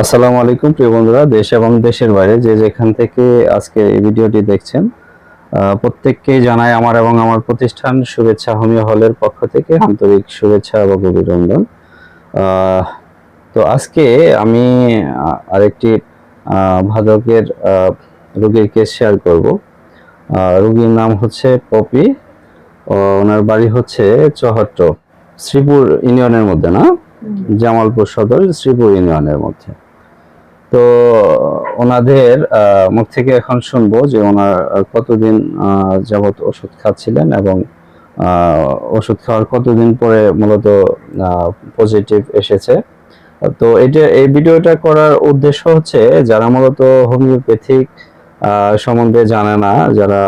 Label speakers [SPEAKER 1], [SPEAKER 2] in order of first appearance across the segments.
[SPEAKER 1] আসসালামু আলাইকুম প্রিয় বন্ধুরা, দেশ এবং দেশের বাইরে যে যেখান থেকে আজকে এই ভিডিওটি দেখছেন, প্রত্যেককেই জানাই আমার এবং আমার প্রতিষ্ঠান শুভেচ্ছা হোমিও হলের পক্ষ থেকে আন্তরিক শুভেচ্ছা এবং অভিনন্দন। আহ, তো আজকে আমি আরেকটি ভাদকের রোগীর কেস শেয়ার করব। রোগীর নাম হচ্ছে পপি। ওনার বাড়ি হচ্ছে চহট্ট, শ্রীপুর ইউনিয়নের মধ্যে, না জামালপুর সদর শ্রীপুর ইউনিয়নের মধ্যে। তো ওনাদের মুখ থেকে এখন শুনবো যে ওনার কতদিন যাবত ওষুধ খাচ্ছিলেন এবং ওষুধ খাওয়ার কতদিন পরে মূলত পজিটিভ এসেছে। তো এই ভিডিওটা করার উদ্দেশ্য হচ্ছে যারা মূলত হোমিওপ্যাথিক সম্বন্ধে জানে না, যারা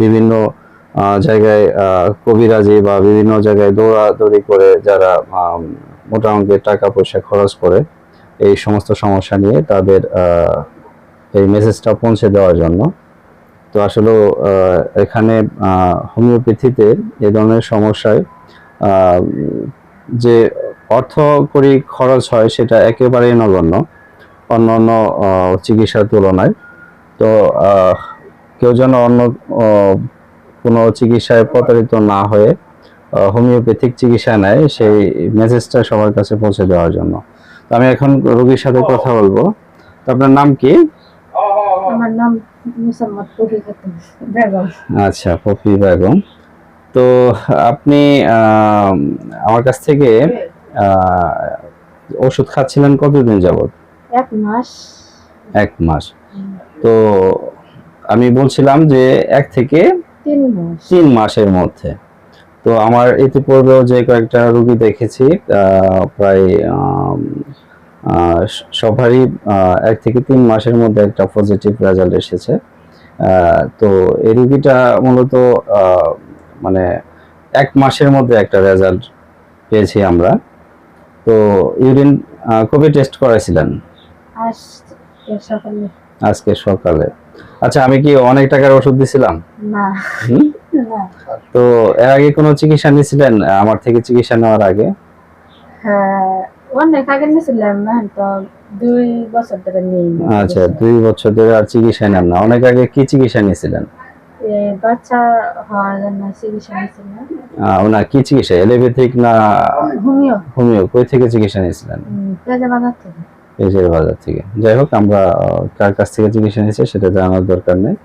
[SPEAKER 1] বিভিন্ন জায়গায় কবিরাজি বা বিভিন্ন জায়গায় দৌড়াদৌড়ি করে যারা মোটা অঙ্কের টাকা পয়সা খরচ করে এই সমস্ত সমস্যা নিয়ে তাদের এই মেসেজটা পৌঁছে দেওয়ার জন্য। তো আসলে এখানে হোমিওপ্যাথিতে এ ধরনের সমস্যায় যে অর্থকরী খরচ হয় সেটা একেবারেই নগণ্য অন্যান্য চিকিৎসার তুলনায়। তো কেউ যেন অন্য কোনো চিকিৎসায় প্রতারিত না হয়ে হোমিওপ্যাথিক চিকিৎসা নেয়, সেই মেসেজটা সবার কাছে পৌঁছে দেওয়ার জন্য। তো আমি এখন রোগীর সাথে কথা বলবো। তো আপনার নাম কি?
[SPEAKER 2] আমার নাম মুসাম্মদ পপি বেগম।
[SPEAKER 1] আচ্ছা, পপি বেগম। তো আপনি আমার কাছ থেকে ওষুধ খাচ্ছিলেন কতদিন যাবত?
[SPEAKER 2] 1 মাস।
[SPEAKER 1] 1 মাস। তো আমি বলছিলাম যে 1 থেকে 3 মাসের মধ্যে। তো আমার ইতিপূর্বেও যে কয়েকটা রোগী দেখেছি, প্রায় সবারই 1 থেকে 3 মাসের মধ্যে একটা পজিটিভ রেজাল্ট এসেছে। তো এই রোগীটা মূলত মানে 1 মাসের মধ্যে একটা রেজাল্ট পেয়েছি আমরা। তো ইউরিন কবে টেস্ট করাইছিলেন? আজকে সকালে। আচ্ছা, আমি কি অনেক টাকার ওষুধ দিছিলাম?
[SPEAKER 2] না।
[SPEAKER 1] তো এর আগে কোনো চিকিৎসা নিয়েছিলেন আমার থেকে চিকিৎসা নেওয়ার আগে?
[SPEAKER 2] হ্যাঁ, অনেক আগে নিয়েছিলাম, তো 2 বছর ধরে নেই।
[SPEAKER 1] আচ্ছা, 2 বছর ধরে আর চিকিৎসা নেন না। অনেক আগে কি চিকিৎসা নিয়েছিলেন?
[SPEAKER 2] বাচ্চা হওয়ার জন্য চিকিৎসা নিয়েছিলাম।
[SPEAKER 1] না, কি চিকিৎসা? এলোপ্যাথিক না
[SPEAKER 2] হোমিও?
[SPEAKER 1] হোমিও। কই থেকে চিকিৎসা নিয়েছিলেন?
[SPEAKER 2] পেজেবাজার থেকে।
[SPEAKER 1] পেজেবাজার থেকে। যাই হোক, আমরা কার কাছ থেকে চিকিৎসা নিয়েছি সেটা জানার দরকার নেই।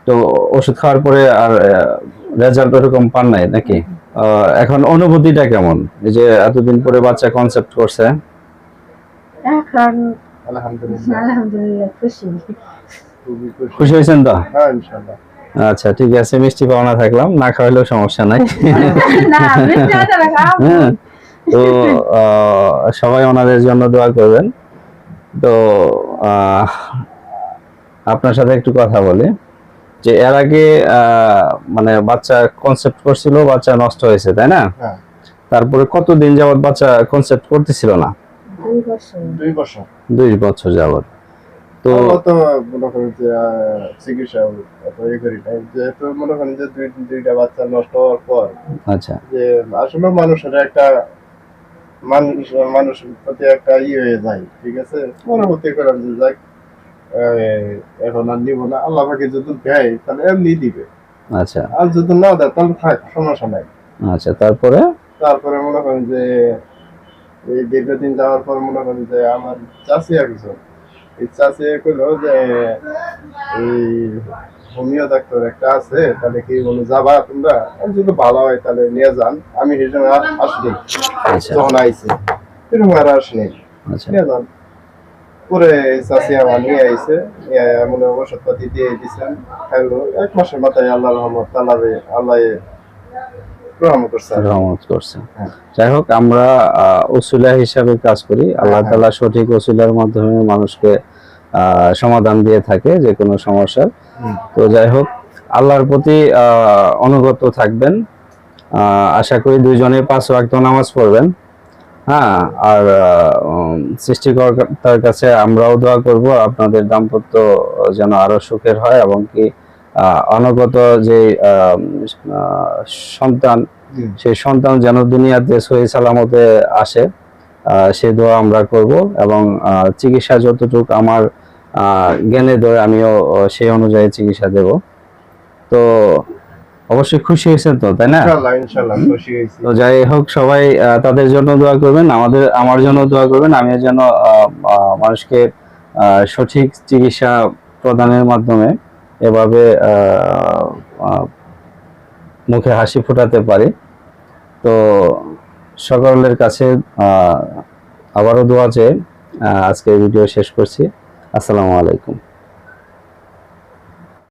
[SPEAKER 1] তো ওষুধ খাওয়ার পরে আর রেজাল্ট ওরকম পান নাই নাকি? এখন অনুভূতিটা কেমন, এই যে এতদিন পরে বাচ্চা কনসেপ্ট করছে?
[SPEAKER 2] এখন আলহামদুলিল্লাহ খুশি।
[SPEAKER 1] খুশি হয়েছেন তো?
[SPEAKER 3] হ্যাঁ, ইনশাআল্লাহ।
[SPEAKER 1] আচ্ছা, ঠিক আছে, মিষ্টি পাওনা থাকলাম, না খাওয়াইলেও সমস্যা নাই। তো সবাই ওনাদের জন্য দোয়া করবেন। তো আপনার সাথে একটু কথা বলি যে এর আগে মানে বাচ্চা কনসেপ্ট করছিল, বাচ্চা নষ্ট হয়েছে, তাই না? তারপরে কতদিন যাবত বাচ্চা কনসেপ্ট করতেছিল না?
[SPEAKER 3] 2
[SPEAKER 1] বছর যাবত। তো
[SPEAKER 3] মনে করেন যে চিকিৎসা করি নাই, যেহেতু মনে করেন যে দুইটা বাচ্চা নষ্ট হওয়ার পর,
[SPEAKER 1] আচ্ছা,
[SPEAKER 3] যে আসলে মানুষের একটা মানুষের প্রতি একটা হয়ে যায়, ঠিক আছে, পরবর্তী করেন যে যাক এখন আর নিব না, আল্লাহ পাকে যদি দেয় তাহলে এমনি দিবে।
[SPEAKER 1] আচ্ছা,
[SPEAKER 3] আর যদি না দেয় তাহলে থাক, সমস্যা নাই।
[SPEAKER 1] আচ্ছা, তারপরে
[SPEAKER 3] মনে করেন যে এই দীর্ঘদিন যাওয়ার পর মনে করেন যে আমার চাষি একজন, এই চাষি কইলো যে এই হোমিও ডাক্তার একটা আছে, তাহলে কি বলে যাবা তোমরা? যদি ভালো হয় তাহলে নিয়ে যান। আমি সেজন্য আসলি, যখন আইছে এরকম আর আসনি, নিয়ে যান। পরে চাষি আমার নিয়ে আইছে, মনে ওষুধপাতি দিয়ে দিচ্ছেন, খাইলো। 1 মাসের মাথায় আল্লাহ রহমত, আল্লাহ রহমত
[SPEAKER 1] করছে। যাই হোক, আমরা ওসিলা হিসাবে কাজ করি। আল্লাহ তাআলা সঠিক ওসিলার মাধ্যমে মানুষকে সমাধান দিয়ে থাকে যে কোনো সমস্যার। তো যাই হোক, আল্লাহর প্রতি অনুগত থাকবেন। আশা করি দুইজনে 5 ওয়াক্ত নামাজ পড়বেন। হ্যাঁ, আর সৃষ্টিকর্তার কাছে আমরাও দোয়া করব আপনাদের দাম্পত্য যেন আরো সুখের হয় এবং কি অনগত যে সন্তান, সেই সন্তান যেন দুনিয়াতে সহি সালামতে আসে। সে দোয়া আমরা করব এবং চিকিৎসা যতটুকু আমার জ্ঞানে ধরে আমিও সেই অনুযায়ী চিকিৎসা দেব। তো অবশ্যই খুশি হয়েছেন তো, তাই না?
[SPEAKER 3] ইনশাআল্লাহ ইনশাআল্লাহ খুশি হয়েছি।
[SPEAKER 1] তো যাই হোক, সবাই তাদের জন্য দোয়া করবেন, আমার জন্য দোয়া করবেন, আমি যেন মানুষকে সঠিক চিকিৎসা প্রদানের মাধ্যমে এভাবে মুখে হাসি ফোটাতে পারি। তো সকলের কাছে আবারও দোয়া চেয়ে আজকে ভিডিও শেষ করছি। আসসালামু আলাইকুম।